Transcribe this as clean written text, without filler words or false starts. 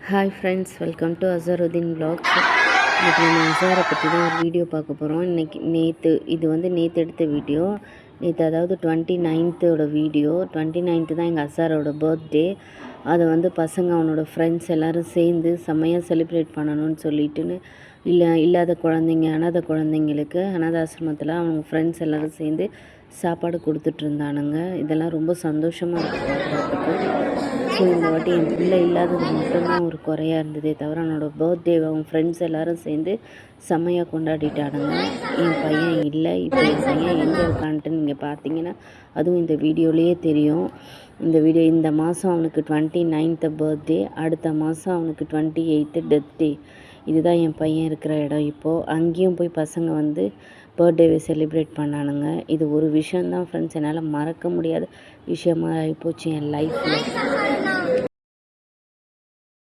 Hi friends, welcome to Azharuddin vlogs. இன்றைக்கி நம்ம அசாரை பற்றி தான் ஒரு வீடியோ பார்க்க போகிறோம். நேற்று எடுத்த வீடியோ. அதாவது 29th வீடியோ. 29th தான் எங்கள் அசாரோட பர்த்டே. அதை பசங்க அவனோட ஃப்ரெண்ட்ஸ் எல்லோரும் சேர்ந்து செம்மையாக செலிப்ரேட் பண்ணணும்னு சொல்லிட்டுன்னு இல்லாத குழந்தைங்க, அனாதை குழந்தைங்களுக்கு அனாதாசிரமத்தில் அவங்க ஃப்ரெண்ட்ஸ் எல்லோரும் சேர்ந்து சாப்பாடு கொடுத்துட்ருந்தானுங்க. இதெல்லாம் ரொம்ப சந்தோஷமாக இருக்குது பார்க்குறதுக்கு. ஸோ இந்த வாட்டி என் பிள்ளை இல்லாதது மட்டும்தான் ஒரு குறையாக இருந்ததே தவிர அவனோட பர்த்டேவை அவங்க ஃப்ரெண்ட்ஸ் எல்லோரும் சேர்ந்து செம்மையாக கொண்டாடிட்டானுங்க. என் பையன் இல்லை. இப்போ என் பையன் எங்கே இருக்கான்ட்டு நீங்கள் பார்த்தீங்கன்னா அதுவும் இந்த வீடியோலேயே தெரியும். இந்த மாதம் அவனுக்கு 29th பர்த்டே, அடுத்த மாதம் அவனுக்கு 28th டெத். இதுதான் என் பையன் இருக்கிற இடம். இப்போது அங்கேயும் போய் பசங்க பர்த்டேவை செலிப்ரேட் பண்ணானுங்க. இது ஒரு விஷயந்தான் ஃப்ரெண்ட்ஸ், என்னால் மறக்க முடியாத விஷயமாக ஆகிப்போச்சு என் லைஃப்பில்.